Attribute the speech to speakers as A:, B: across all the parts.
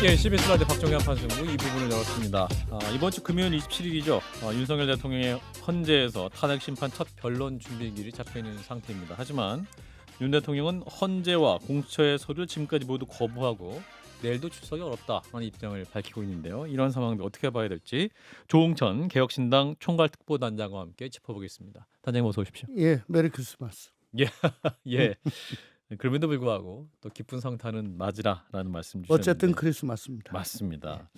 A: 예, CBS 라디오 박정현 판승부 이 부분을 열었습니다. 이번 주 금요일 27일이죠. 윤석열 대통령의 헌재에서 탄핵 심판 첫 변론 준비일이 잡혀 있는 상태입니다. 하지만 윤 대통령은 헌재와 공수처의 서류를 지금까지 모두 거부하고 내일도 출석이 어렵다는 입장을 밝히고 있는데요. 이런 상황을 어떻게 봐야 될지 조홍천 개혁신당 총괄특보단장과 함께 짚어보겠습니다. 단장님 어서 오십시오.
B: 예, 메리 크리스마스.
A: 예. 그럼에도 불구하고 또 기쁜 성탄은 맞으라라는 말씀 주셨는데
B: 어쨌든 크리스마스입니다.
A: 맞습니다.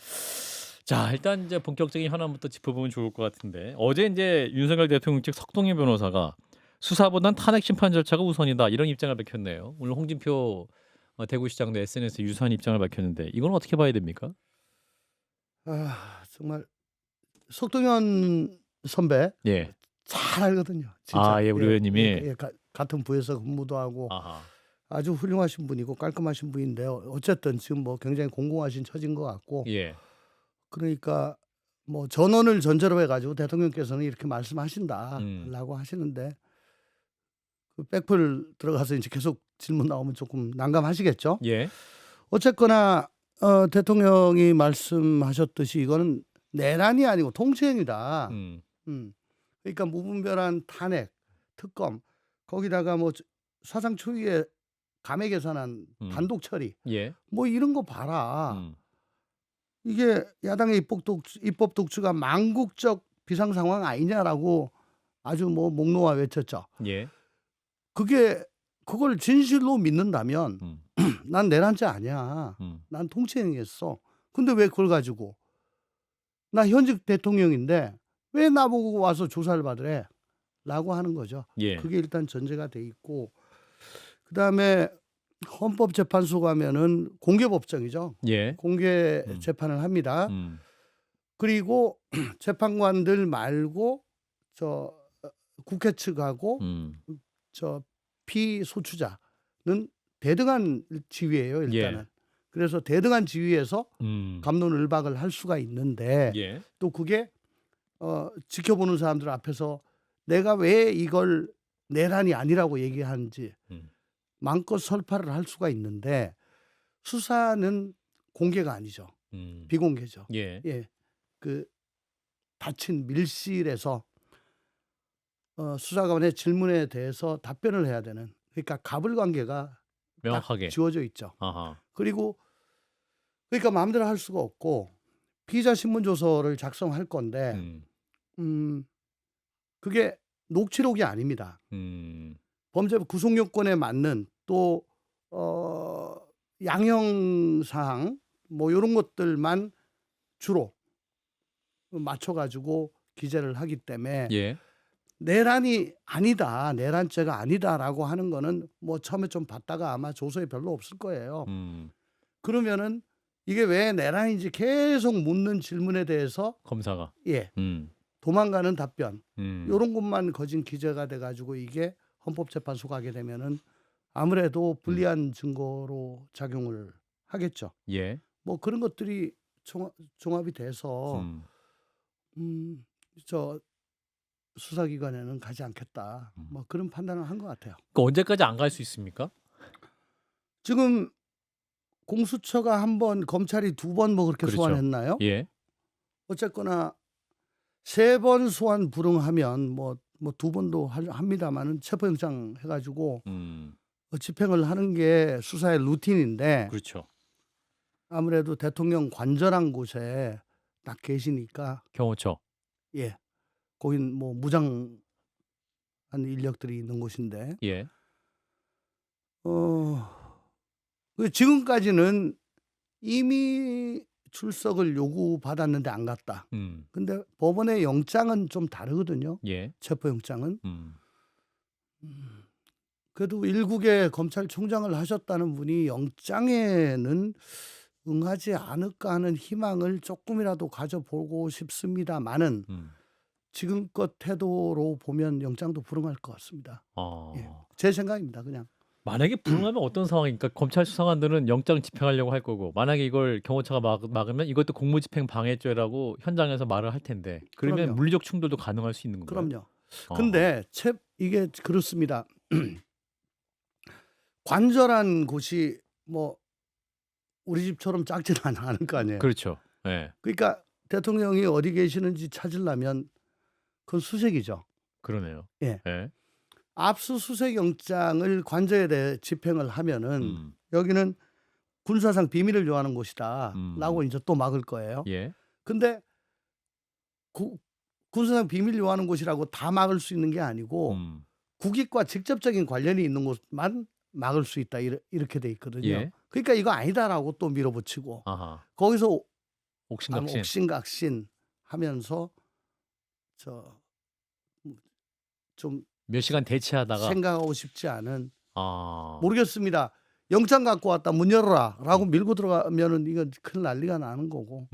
A: 자, 일단 이제 본격적인 현안부터 짚어보면 좋을 것 같은데 어제 이제 윤석열 대통령 측 석동희 변호사가 수사보단 탄핵 심판 절차가 우선이다 이런 입장을 밝혔네요. 오늘 홍준표 대구시장도 SNS에 유사한 입장을 밝혔는데 이건 어떻게 봐야 됩니까?
B: 정말 석동현 선배
A: 예.
B: 잘 알거든요. 진짜.
A: 예, 우리 의원님이.
B: 예, 같은 부에서 근무도 하고
A: 아하.
B: 아주 훌륭하신 분이고 깔끔하신 분인데요. 어쨌든 지금 뭐 굉장히 공공하신 처진 것 같고,
A: 예.
B: 그러니까 뭐 전원을 전제로 해가지고 대통령께서는 이렇게 말씀하신다라고 하시는데 그 백플 들어가서 이제 계속 질문 나오면 조금 난감하시겠죠.
A: 예.
B: 어쨌거나 대통령이 말씀하셨듯이 이거는 내란이 아니고 통치행위다. 그러니까 무분별한 탄핵, 특검, 거기다가 뭐 사상 초유의 감액 계산한 단독 처리,
A: 예.
B: 뭐 이런 거 봐라. 이게 야당의 입법 독주가 망국적 비상 상황 아니냐라고 아주 뭐 목놓아 외쳤죠.
A: 예.
B: 그걸 진실로 믿는다면 난 내란죄 아니야. 난 통치행위했어. 근데 왜 그걸 가지고 나 현직 대통령인데 왜 나보고 와서 조사를 받으래? 라고 하는 거죠.
A: 예.
B: 그게 일단 전제가 돼 있고, 그다음에 헌법재판소 가면은 공개법정이죠.
A: 예.
B: 공개 재판을 합니다. 그리고 재판관들 말고 저 국회 측하고 저 피소추자는 대등한 지위예요, 일단은.
A: 예.
B: 그래서 대등한 지위에서 갑론을박을 할 수가 있는데
A: 예.
B: 또 그게 지켜보는 사람들 앞에서 내가 왜 이걸 내란이 아니라고 얘기하는지 마음껏 설파를 할 수가 있는데 수사는 공개가 아니죠. 비공개죠.
A: 예.
B: 예. 그 닫힌 밀실에서 수사관의 질문에 대해서 답변을 해야 되는, 그러니까 가불관계가
A: 명확하게
B: 지워져 있죠.
A: 아하.
B: 그리고 그러니까 마음대로 할 수가 없고 피의자 신문조서를 작성할 건데 그게 녹취록이 아닙니다. 범죄 구속 요건에 맞는 또 양형 사항 뭐 이런 것들만 주로 맞춰가지고 기재를 하기 때문에
A: 예.
B: 내란이 아니다, 내란죄가 아니다라고 하는 거는 뭐 처음에 좀 봤다가 아마 조서에 별로 없을 거예요. 그러면은 이게 왜 내란인지 계속 묻는 질문에 대해서
A: 검사가
B: 도망가는 답변 이런 것만 거진 기재가 돼가지고 이게 헌법재판소 가게 되면은 아무래도 불리한 증거로 작용을 하겠죠.
A: 예.
B: 뭐 그런 것들이 종합이 돼서 저 수사기관에는 가지 않겠다. 뭐 그런 판단을 한 것 같아요.
A: 그 언제까지 안 갈 수 있습니까?
B: 지금 공수처가 한 번, 검찰이 두 번 뭐 그렇게
A: 그렇죠.
B: 소환했나요?
A: 예.
B: 어쨌거나 3번 소환 불응하면 뭐 두 번도 합니다만은 체포영장 해가지고 집행을 하는 게 수사의 루틴인데
A: 그렇죠.
B: 아무래도 대통령 관절한 곳에 딱 계시니까
A: 경호처.
B: 예, 거긴 뭐 무장한 인력들이 있는 곳인데
A: 예.
B: 지금까지는 이미 출석을 요구받았는데 안 갔다. 근데 법원의 영장은 좀 다르거든요.
A: 예.
B: 체포영장은. 그래도 일국의 검찰총장을 하셨다는 분이 영장에는 응하지 않을까 하는 희망을 조금이라도 가져보고 싶습니다만은 지금껏 태도로 보면 영장도 불응할 것 같습니다. 예, 제 생각입니다. 그냥.
A: 만약에 불응하면 어떤 상황입니까? 검찰 수사관들은 영장 집행하려고 할 거고 만약에 이걸 경호처가 막으면 이것도 공무집행 방해죄라고 현장에서 말을 할 텐데 그러면
B: 그럼요.
A: 물리적 충돌도 가능할 수 있는 건가요?
B: 그럼요. 근데 이게 그렇습니다. 관절한 곳이 뭐 우리 집처럼 작지는 않을 거 아니에요.
A: 그렇죠. 예.
B: 그러니까 대통령이 어디 계시는지 찾으려면 그건 수색이죠.
A: 그러네요.
B: 예.
A: 예.
B: 압수수색 영장을 관저에 대해 집행을 하면은
A: 음.
B: 여기는 군사상 비밀을 요하는 곳이다라고 이제 또 막을 거예요.
A: 예.
B: 근데 군사상 비밀 요하는 곳이라고 다 막을 수 있는 게 아니고 국익과 직접적인 관련이 있는 곳만 막을 수 있다 이렇게 돼 있거든요.
A: 예.
B: 그러니까 이거 아니다라고 또 밀어붙이고
A: 아하.
B: 거기서
A: 옥신각신.
B: 옥신각신 하면서 좀
A: 몇 시간 대치하다가
B: 생각하고 싶지 않은
A: 아.
B: 모르겠습니다. 영장 갖고 왔다 문 열어라라고 밀고 들어가면은 이건 큰 난리가 나는 거고.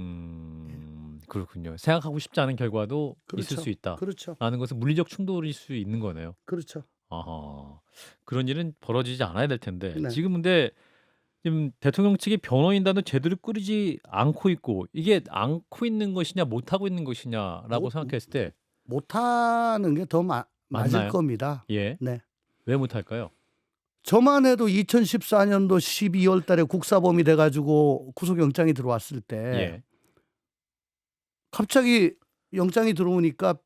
A: 그렇군요. 생각하고 싶지 않은 결과도
B: 그렇죠.
A: 있을 수 있다.
B: 그렇죠.
A: 라는 것은 물리적 충돌일 수 있는 거네요.
B: 그렇죠.
A: 아하. 그런 일은 벌어지지 않아야 될 텐데
B: 네.
A: 지금 근데 지금 대통령 측이 변호인단도 제대로 꾸리지 않고 있고 이게 않고 있는 것이냐 못하고 있는 것이냐라고 생각했을 때
B: 못하는 게 더 맞을
A: 맞나요?
B: 겁니다.
A: 예.
B: 네.
A: 왜 못할까요?
B: 저만 해도 2014년도 12월 달에 국사범이 돼가지고 구속영장이 들어왔을 때
A: 예.
B: 갑자기 영장이 들어오니까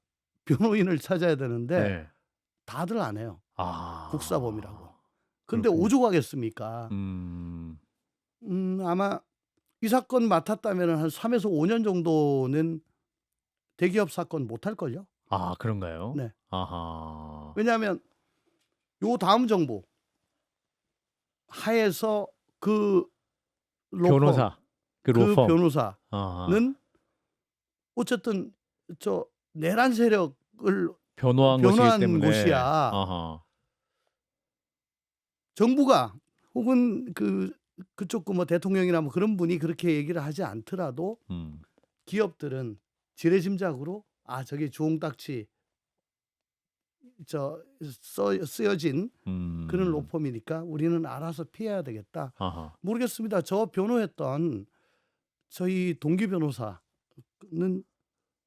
B: 변호인을 찾아야 되는데
A: 네.
B: 다들 안 해요. 국사범이라고. 근데
A: 그렇군요.
B: 오죽하겠습니까? 아마 이 사건 맡았다면 한 3에서 5년 정도는 대기업 사건 못할걸요?
A: 아, 그런가요?
B: 네.
A: 아하.
B: 왜냐하면 요 다음 정부 하에서 그 로펌,
A: 변호사. 그
B: 그
A: 로펌.
B: 변호사는
A: 아하.
B: 어쨌든 저 내란 세력을
A: 변호한
B: 변호한
A: 곳이기 때문에.
B: 곳이야.
A: 아하.
B: 정부가 혹은 그쪽 뭐 대통령이나 뭐 그런 분이 그렇게 얘기를 하지 않더라도 기업들은 지레짐작으로 저게 주홍딱지 쓰여진 그런 로펌이니까 우리는 알아서 피해야 되겠다.
A: 아하.
B: 모르겠습니다. 저 변호했던 저희 동기 변호사는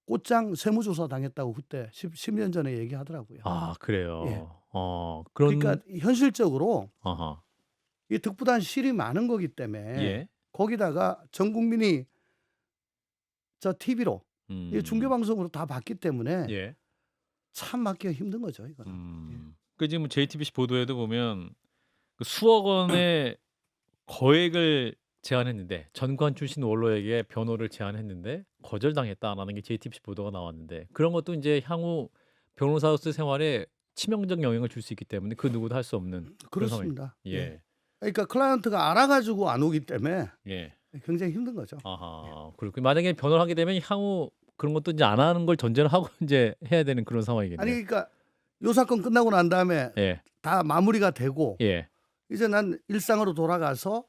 B: 꽃장 세무조사 당했다고 그때 10년 전에 얘기하더라고요.
A: 아, 그래요.
B: 예.
A: 그런
B: 그러니까 현실적으로
A: 아하.
B: 이 득부단 실이 많은 거기 때문에
A: 예.
B: 거기다가 전 국민이 저 TV로 중계 방송으로 다 봤기 때문에
A: 예.
B: 참 막기가 힘든 거죠, 이거는. 예.
A: 그 지금 JTBC 보도에도 보면 그 수억 원의 거액을 제안했는데 전관 출신 원로에게 변호를 제안했는데 거절당했다라는 게 JTBC 보도가 나왔는데 그런 것도 이제 향후 변호사로서 생활에 치명적 영향을 줄 수 있기 때문에 그 누구도 할 수 없는 그런 상황이.
B: 그렇습니다.
A: 예.
B: 그러니까 클라이언트가 알아가지고 안 오기 때문에
A: 예.
B: 굉장히 힘든 거죠.
A: 아하. 그렇고 만약에 변호를 하게 되면 향후 그런 것도 이제 안 하는 걸 전제로 하고 이제 해야 되는 그런 상황이겠네요.
B: 아니 그러니까 요 사건 끝나고 난 다음에
A: 예.
B: 다 마무리가 되고
A: 예.
B: 이제 난 일상으로 돌아가서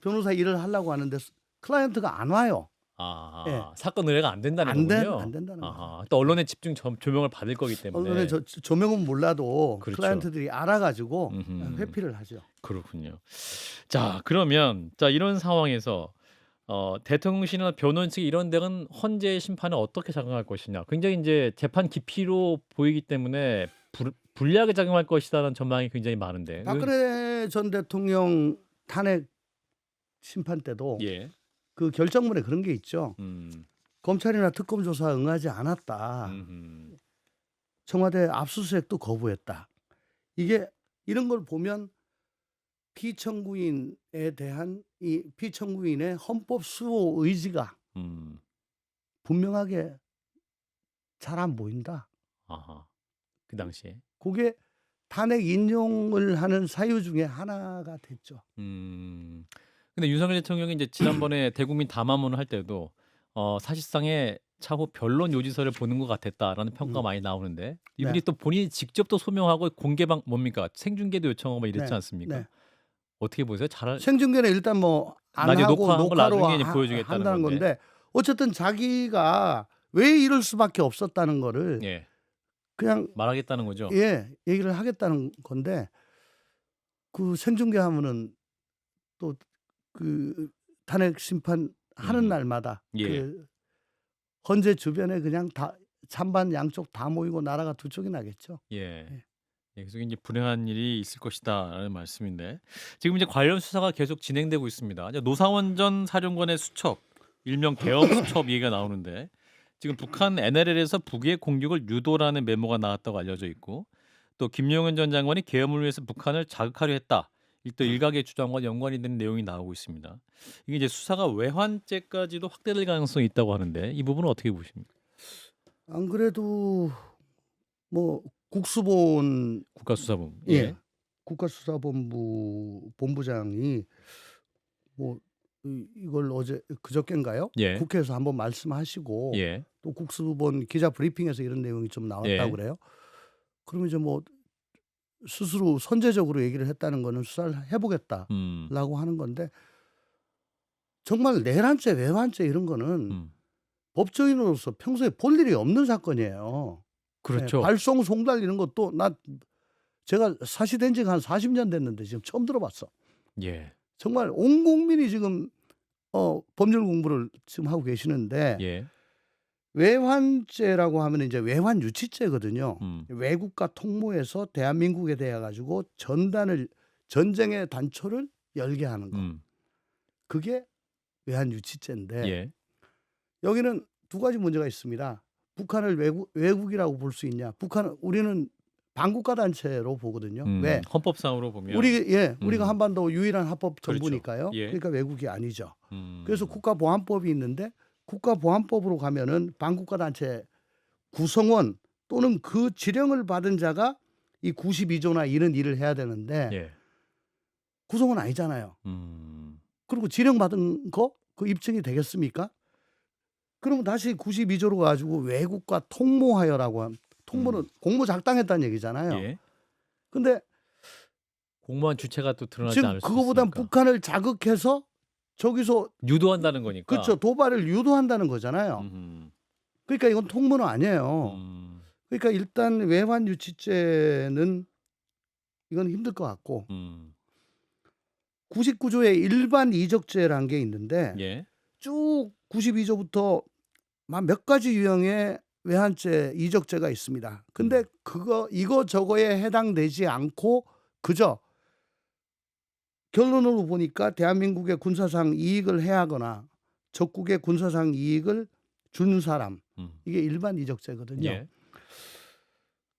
B: 변호사 일을 하려고 하는데 클라이언트가 안 와요.
A: 아,
B: 예.
A: 사건 의뢰가 안 된다는 거군요.
B: 안 된다는 거죠.
A: 아하. 또 언론의 집중 조명을 받을 거기 때문에.
B: 언론의 조명은 몰라도
A: 그렇죠.
B: 클라이언트들이 알아가지고
A: 음흠.
B: 회피를 하죠.
A: 그렇군요. 자, 그러면 이런 상황에서 대통령실이나 변호인 측이 이런 데는 헌재의 심판을 어떻게 작용할 것이냐. 굉장히 이제 재판 기피로 보이기 때문에 불리하게 작용할 것이다라는 전망이 굉장히 많은데.
B: 박근혜 전 대통령 탄핵 심판 때도
A: 예.
B: 그 결정문에 그런 게 있죠. 검찰이나 특검 조사 응하지 않았다. 청와대 압수수색도 거부했다. 이게 이런 걸 보면 피청구인에 대한 이 피청구인의 헌법 수호 의지가 분명하게 잘 안 보인다.
A: 아하. 그 당시에.
B: 그게 탄핵 인용을 하는 사유 중에 하나가 됐죠.
A: 근데 윤석열 대통령이 이제 지난번에 대국민 담화문을 할 때도 사실상의 차후 변론 요지서를 보는 것 같았다라는 평가가 많이 나오는데 이분이
B: 네.
A: 또 본인이 직접 또 소명하고 공개방 뭡니까 생중계도 요청하고 막 이랬지
B: 네.
A: 않습니까?
B: 네.
A: 어떻게 보세요?
B: 생중계는 일단 뭐 안
A: 나중에
B: 하고
A: 녹화한 걸
B: 녹화로
A: 나중에 이제 보여주겠다는
B: 한다는
A: 건데.
B: 건데 어쨌든 자기가 왜 이럴 수밖에 없었다는 거를
A: 예.
B: 그냥
A: 말하겠다는 거죠.
B: 얘기를 하겠다는 건데 그 생중계하면은 또 그 탄핵 심판 하는 날마다
A: 예.
B: 그 헌재 주변에 그냥 다 찬반 양쪽 다 모이고 나라가 두 쪽이 나겠죠.
A: 예. 예, 계속 이제 불행한 일이 있을 것이다라는 말씀인데 지금 이제 관련 수사가 계속 진행되고 있습니다. 이제 노상원 전 사령관의 수첩, 일명 계엄 수첩 얘기가 나오는데 지금 북한 NLL에서 북의 공격을 유도라는 메모가 나왔다고 알려져 있고 또 김용현 전 장관이 계엄을 위해서 북한을 자극하려 했다. 또 일각의 주장과 연관이 되는 내용이 나오고 있습니다. 이게 이제 수사가 외환죄까지도 확대될 가능성이 있다고 하는데 이 부분은 어떻게 보십니까?
B: 안 그래도 뭐 국수본
A: 국가수사본.
B: 예.
A: 예.
B: 국가수사본부 본부장이 뭐 이걸 어제 그저껜가요?
A: 예.
B: 국회에서 한번 말씀하시고
A: 예.
B: 또 국수본 기자 브리핑에서 이런 내용이 좀 나왔다고
A: 예.
B: 그래요. 그러면 이제 뭐 스스로 선제적으로 얘기를 했다는 거는 수사를 해보겠다라고 하는 건데 정말 내란죄, 외환죄 이런 거는 법조인으로서 평소에 볼 일이 없는 사건이에요.
A: 그렇죠.
B: 발송, 송달 이런 것도 제가 사시된 지가 한 40년 됐는데 지금 처음 들어봤어.
A: 예.
B: 정말 온 국민이 지금 법률 공부를 지금 하고 계시는데
A: 예.
B: 외환죄라고 하면 이제 외환 유치죄거든요. 외국과 통모해서 대한민국에 대해 가지고 전쟁의 단초를 열게 하는 거. 그게 외환 유치죄인데
A: 예.
B: 여기는 두 가지 문제가 있습니다. 북한을 외국이라고 볼 수 있냐? 우리는 반국가 단체로 보거든요. 왜?
A: 헌법상으로 보면
B: 우리가 한반도 유일한 합법 정부니까요.
A: 그렇죠. 예.
B: 그러니까 외국이 아니죠. 그래서 국가보안법이 있는데 국가보안법으로 가면은 반국가 단체 구성원 또는 그 지령을 받은 자가 이 92조나 이런 일을 해야 되는데
A: 예.
B: 구성원 아니잖아요. 그리고 지령 받은 거 그 입증이 되겠습니까? 그러면 다시 92조로 가지고 외국과 통모하여라고 하면 통모는 공모 작당했다는 얘기잖아요.
A: 예.
B: 근데
A: 공무원 주체가 또 드러나지
B: 지금
A: 않을 수
B: 그거보단
A: 있으니까.
B: 북한을 자극해서 저기서
A: 유도한다는 거니까.
B: 그렇죠. 도발을 유도한다는 거잖아요. 그러니까 이건 통모는 아니에요. 그러니까 일단 외환 유치죄는 이건 힘들 것 같고 99조에 일반 이적죄라는 게 있는데
A: 예.
B: 쭉 92조부터 몇 가지 유형의 외환죄, 이적죄가 있습니다. 근데 이거 저거에 해당되지 않고 그저 결론으로 보니까 대한민국의 군사상 이익을 해하거나 적국의 군사상 이익을 준 사람 이게 일반 이적죄거든요.
A: 예.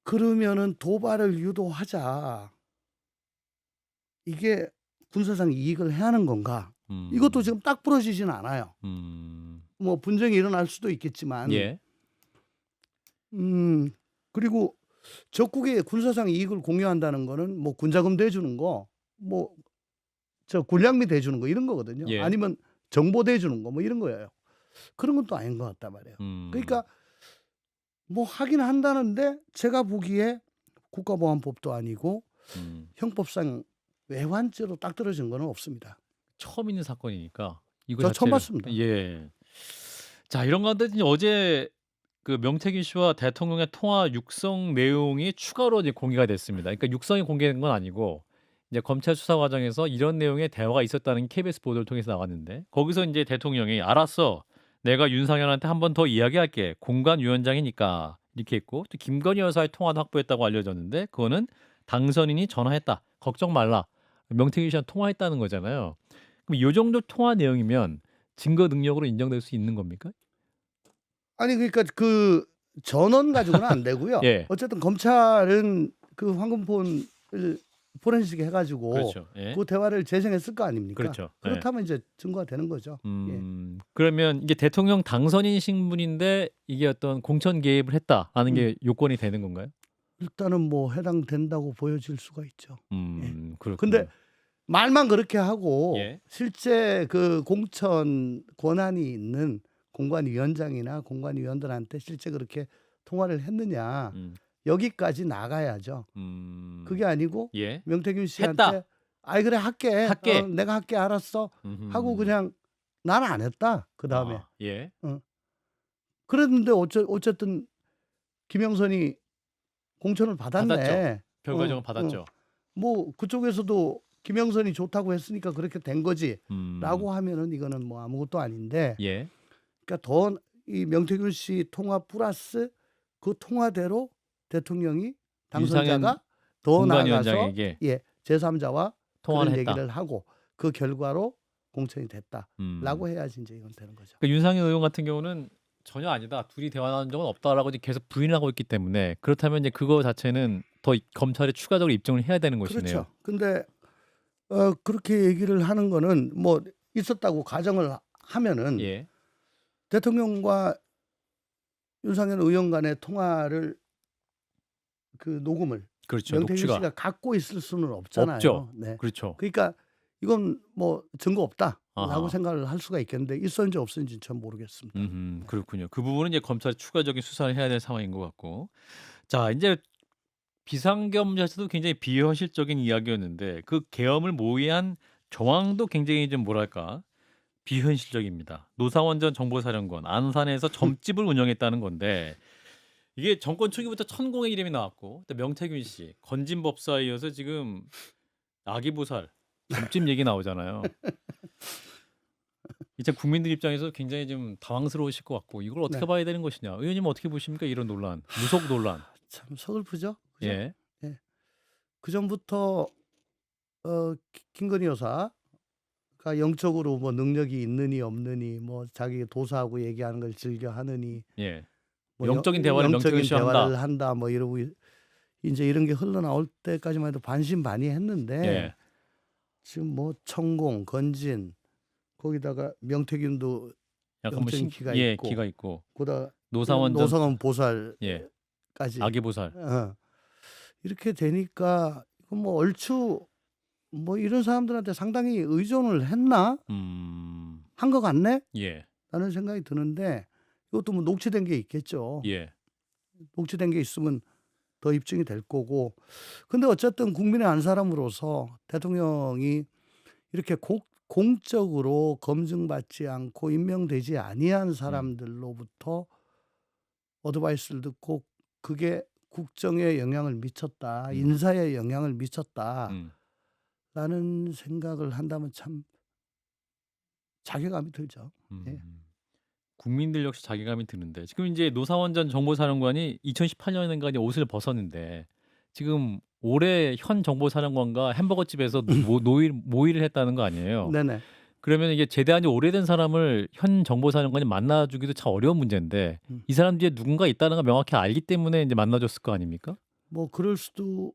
B: 그러면은 도발을 유도하자. 이게 군사상 이익을 해하는 건가? 이것도 지금 딱 부러지지는 않아요. 뭐 분쟁이 일어날 수도 있겠지만
A: 예.
B: 그리고 적국의 군사상 이익을 공유한다는 거는 뭐 군자금 대주는 거, 뭐 저 군량미 대주는 거 이런 거거든요.
A: 예.
B: 아니면 정보 대주는 거 뭐 이런 거예요. 그런 건 또 아닌 것 같단 말이에요. 그러니까 뭐 하긴 한다는데 제가 보기에 국가보안법도 아니고 형법상 외환죄로 딱 떨어진 거는 없습니다.
A: 처음 있는 사건이니까 이거
B: 저 처음
A: 자체를
B: 봤습니다.
A: 예. 자, 이런 가운데 이제 어제 그 명태균 씨와 대통령의 통화 육성 내용이 추가로 이제 공개가 됐습니다. 그러니까 육성이 공개된 건 아니고 이제 검찰 수사 과정에서 이런 내용의 대화가 있었다는 게 KBS 보도를 통해서 나왔는데 거기서 이제 대통령이 알았어. 내가 윤상현한테 한 번 더 이야기할게. 공관위원장이니까 이렇게 했고 또 김건희 여사의 통화도 확보했다고 알려졌는데 그거는 당선인이 전화했다. 걱정 말라. 명태균 씨랑 통화했다는 거잖아요. 그럼 이 정도 통화 내용이면 증거 능력으로 인정될 수 있는 겁니까?
B: 아니 그러니까 그 전원 가지고는 안 되고요.
A: 예.
B: 어쨌든 검찰은 그 황금폰을 포렌식 해가지고
A: 그렇죠. 예.
B: 그 대화를 재생했을 거 아닙니까?
A: 그렇죠.
B: 그렇다면 이제 증거가 되는 거죠.
A: 그러면 이게 대통령 당선인이신 분인데 이게 어떤 공천 개입을 했다라는 게 요건이 되는 건가요?
B: 일단은 뭐 해당된다고 보여질 수가 있죠.
A: 그렇군요.
B: 근데 말만 그렇게 하고
A: 예.
B: 실제 그 공천 권한이 있는 공관위원장이나 공관위원들한테 실제 그렇게 통화를 했느냐 여기까지 나가야죠. 그게 아니고
A: 예.
B: 명태균 씨한테
A: 했다.
B: 아이 그래 할게.
A: 할게.
B: 내가 할게 알았어. 하고 그냥 나는 안 했다. 그 다음에
A: 예.
B: 그랬는데 어쨌든 김영선이 공천을 받았네.
A: 받았죠. 결과적으로 받았죠.
B: 뭐 그쪽에서도 김영선이 좋다고 했으니까 그렇게 된 거지라고 하면은 이거는 뭐 아무것도 아닌데.
A: 예.
B: 그러니까 더 이 명태균 씨 통화 플러스 그 통화대로 대통령이 당선자가 더 나아가서
A: 공관위원장에게
B: 예, 제3자와
A: 통화를
B: 그런
A: 했다.
B: 얘기를 하고 그 결과로 공천이 됐다라고
A: 음.
B: 해야지 이제 이건 되는 거죠.
A: 그러니까 윤상현 의원 같은 경우는 전혀 아니다. 둘이 대화 나눈 적은 없다라고 이제 계속 부인하고 있기 때문에 그렇다면 이제 그거 자체는 더 검찰에 추가적으로 입증을 해야 되는 것이네요.
B: 그렇죠. 근데 그렇게 얘기를 하는 거는 뭐 있었다고 가정을 하면은
A: 예.
B: 대통령과 윤상현 의원 간의 통화를 그 녹음을
A: 그렇죠.
B: 명태균
A: 녹취가
B: 씨가 갖고 있을 수는 없잖아요.
A: 없죠.
B: 네.
A: 그렇죠.
B: 그러니까 이건 뭐 증거 없다라고
A: 아하.
B: 생각을 할 수가 있겠는데 있었는지 없었는지 전 모르겠습니다.
A: 그렇군요. 그 부분은 이제 검찰이 추가적인 수사를 해야 될 상황인 것 같고. 자, 이제 비상계엄 자체도 굉장히 비현실적인 이야기였는데 그 계엄을 모의한 정황도 굉장히 좀 뭐랄까 비현실적입니다. 노상원 전 정보사령관 안산에서 점집을 운영했다는 건데 이게 정권 초기부터 천공의 이름이 나왔고 또 명태균 씨 건진법사에 이어서 지금 아기보살 점집 얘기 나오잖아요. 이제 국민들 입장에서 굉장히 좀 당황스러우실 것 같고 이걸 어떻게
B: 네.
A: 봐야 되는 것이냐. 의원님 어떻게 보십니까? 이런 논란, 무속 논란.
B: 참 서글프죠. 그죠?
A: 예.
B: 그 전부터 김건희 여사가 영적으로 뭐 능력이 있느니 없느니 뭐 자기 도사하고 얘기하는 걸 즐겨 하느니
A: 예.
B: 뭐
A: 영적인 대화를 명태균
B: 영적인
A: 씨와
B: 대화를
A: 한다.
B: 한다 뭐 이러고 이제 이런 게 흘러나올 때까지만 해도 반신반의했는데
A: 예.
B: 지금 뭐 천공, 건진 거기다가 명태균도
A: 약간 뭐
B: 영적인 기가
A: 예,
B: 있고
A: 기가 있고
B: 그다
A: 노상원 전
B: 노상원 보살까지
A: 예. 아기보살.
B: 이렇게 되니까 이건 뭐 얼추 뭐 이런 사람들한테 상당히 의존을 했나 한 것 같네
A: 예.
B: 라는 생각이 드는데 이것도 뭐 녹취된 게 있겠죠.
A: 예.
B: 녹취된 게 있으면 더 입증이 될 거고. 근데 어쨌든 국민의 한 사람으로서 대통령이 이렇게 공적으로 검증받지 않고 임명되지 아니한 사람들로부터 어드바이스를 듣고 그게 국정에 영향을 미쳤다, 인사에 영향을 미쳤다라는 생각을 한다면 참 자괴감이 들죠. 예.
A: 국민들 역시 자괴감이 드는데 지금 이제 노상원 전 정보사령관이 2018년인가 이제 옷을 벗었는데 지금 올해 현 정보사령관과 햄버거 집에서 모의를 했다는 거 아니에요?
B: 네네.
A: 그러면 이게 제대한 지 오래된 사람을 현 정보사령관이 만나주기도 참 어려운 문제인데 이 사람 뒤에 누군가 있다는 걸 명확히 알기 때문에 이제 만나줬을 거 아닙니까?
B: 뭐 그럴 수도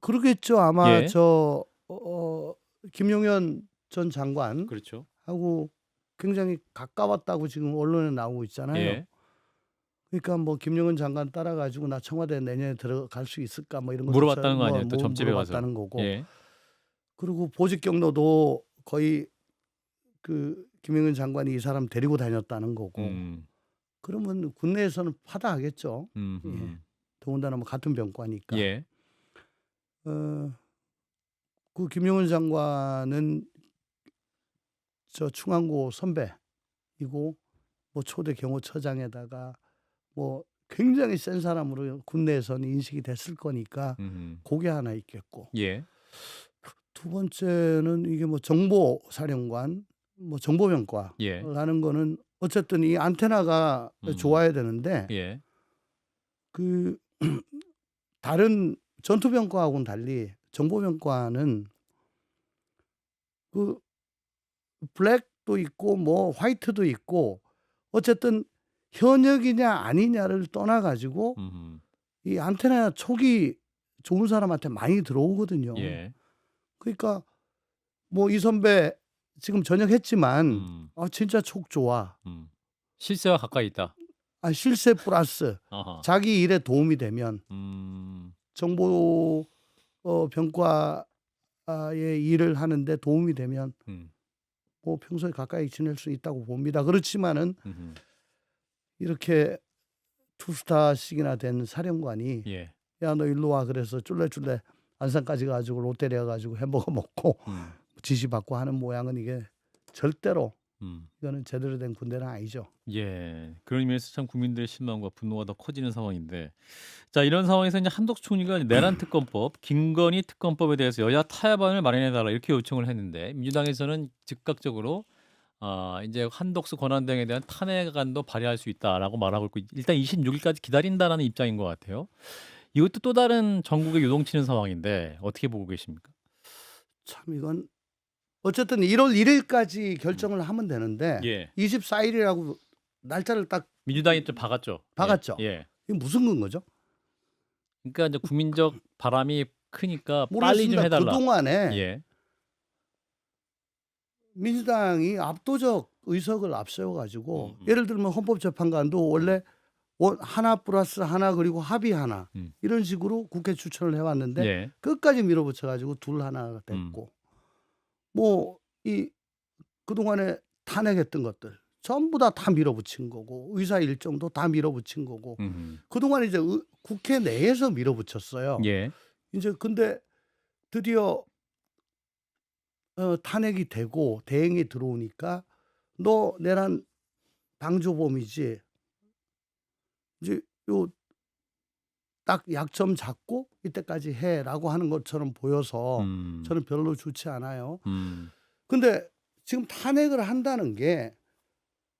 B: 그러겠죠. 아마
A: 예.
B: 김용현 전 장관하고
A: 그렇죠.
B: 굉장히 가까웠다고 지금 언론에 나오고 있잖아요.
A: 예.
B: 그러니까 뭐 김용현 장관 따라가지고 나 청와대 내년에 들어갈 수 있을까 뭐 이런 거
A: 물어봤다는 거 아니에요? 또 점집에 가서.
B: 물어봤다는 거고.
A: 예.
B: 그리고 보직 경로도 거의 그 김용현 장관이 이 사람 데리고 다녔다는 거고. 그러면 국내에서는 파다하겠죠. 예. 더군다나 뭐 같은 병과니까.
A: 예.
B: 그 김용현 장관은 저 충안고 선배이고 뭐 초대 경호처장에다가 뭐 굉장히 센 사람으로 국내에서는 인식이 됐을 거니까 그게 하나 있겠고.
A: 예.
B: 두 번째는 이게 뭐 정보사령관, 뭐 정보병과라는
A: 예.
B: 거는 어쨌든 이 안테나가 좋아야 되는데
A: 예.
B: 그 다른 전투병과하고는 달리 정보병과는 그 블랙도 있고 뭐 화이트도 있고 어쨌든 현역이냐 아니냐를 떠나 가지고 이 안테나 촉이 좋은 사람한테 많이 들어오거든요.
A: 예.
B: 그러니까 뭐 이 선배 지금 전역했지만 진짜 촉 좋아.
A: 실세와 가까이 있다.
B: 실세 플러스
A: 아하.
B: 자기 일에 도움이 되면 정보 병과의 일을 하는데 도움이 되면 뭐 평소에 가까이 지낼 수 있다고 봅니다. 그렇지만은 이렇게 투스타씩이나 된 사령관이
A: 예.
B: 야 너 일로 와 그래서 쫄래쫄래 안산까지 가지고 롯데리아 가지고 햄버거 먹고 지시받고 하는 모양은 이게 절대로 이거는 제대로 된 군대는 아니죠.
A: 예. 그런 의미에서 참 국민들의 실망과 분노가 더 커지는 상황인데 자 이런 상황에서 이제 한덕수 총리가 내란 특검법, 김건희 특검법에 대해서 여야 타협안을 마련해달라 이렇게 요청을 했는데 민주당에서는 즉각적으로 이제 한덕수 권한대행에 대한 탄핵안도 발의할 수 있다라고 말하고 있고 일단 26일까지 기다린다라는 입장인 것 같아요. 이것도 또 다른 전국에 요동치는 상황인데 어떻게 보고 계십니까?
B: 참 이건 어쨌든 1월 1일까지 결정을 하면 되는데
A: 예.
B: 24일이라고 날짜를 딱
A: 민주당이 좀 박았죠.
B: 박았죠.
A: 예.
B: 이게 무슨 근거죠?
A: 그러니까 이제 국민적 바람이 크니까 빨리 좀
B: 모르겠습니다.
A: 해달라.
B: 그동안에
A: 예.
B: 민주당이 압도적 의석을 앞세워가지고
A: 음.
B: 예를 들면 헌법재판관도 원래 하나 플러스 하나 그리고 합의 하나 이런 식으로 국회 추천을 해왔는데
A: 예.
B: 끝까지 밀어붙여가지고 둘 하나가 됐고 뭐 이 그동안에 탄핵했던 것들 전부 다 밀어붙인 거고 의사 일정도 다 밀어붙인 거고 그동안 이제 국회 내에서 밀어붙였어요.
A: 예.
B: 이제 근데 드디어 탄핵이 되고 대행이 들어오니까 너 내란 방조범이지. 이제 요 딱 약점 잡고 이때까지 해라고 하는 것처럼 보여서 저는 별로 좋지 않아요. 근데 지금 탄핵을 한다는 게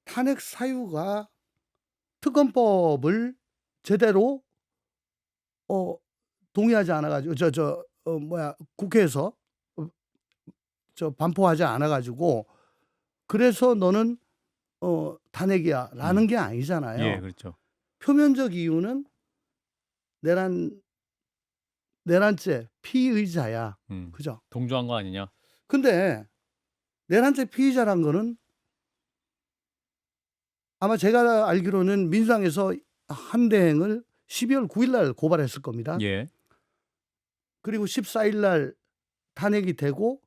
B: 탄핵 사유가 특검법을 제대로 동의하지 않아 가지고 국회에서 반포하지 않아 가지고 그래서 너는 탄핵이야라는 게 아니잖아요.
A: 예, 그렇죠.
B: 표면적 이유는 내란죄 피의자야. 그죠?
A: 동조한 거 아니냐?
B: 근데 내란죄 피의자란 거는 아마 제가 알기로는 민주당에서 한대행을 12월 9일 날 고발했을 겁니다.
A: 예.
B: 그리고 14일 날 탄핵이 되고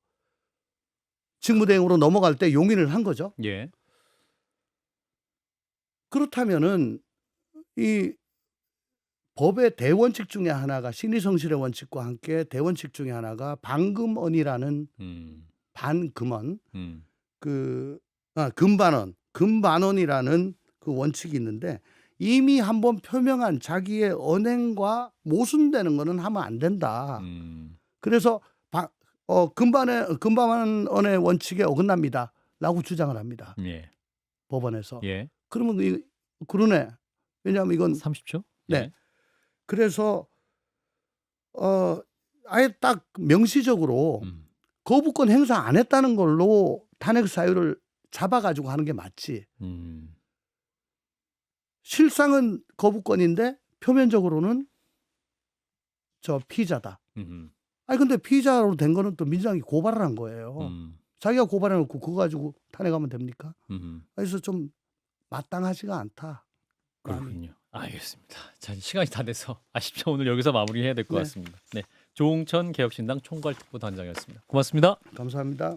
B: 직무대행으로 넘어갈 때 용인을 한 거죠.
A: 예.
B: 그렇다면은 이 법의 대원칙 중에 하나가 신의성실의 원칙과 함께 대원칙 중에 하나가 반금언이라는 반금언 금반언이라는 그 원칙이 있는데 이미 한번 표명한 자기의 언행과 모순되는 거는 하면 안 된다. 그래서 금반언의 원칙에 어긋납니다라고 주장을 합니다.
A: 예.
B: 법원에서.
A: 예.
B: 그러면 그러네. 왜냐하면 이건
A: 30초?
B: 네.
A: 예.
B: 그래서 아예 딱 명시적으로 거부권 행사 안 했다는 걸로 탄핵 사유를 잡아가지고 하는 게 맞지. 실상은 거부권인데 표면적으로는 저 피의자다. 아니 근데 피의자로 된 거는 또 민주당이 고발을 한 거예요. 자기가 고발해놓고 그거 가지고 탄핵하면 됩니까? 그래서 좀 마땅하지가 않다.
A: 그렇군요. 알겠습니다. 자, 시간이 다 돼서 아쉽죠. 오늘 여기서 마무리해야 될 것
B: 네.
A: 같습니다. 네, 조홍천 개혁신당 총괄특보단장이었습니다. 고맙습니다.
B: 감사합니다.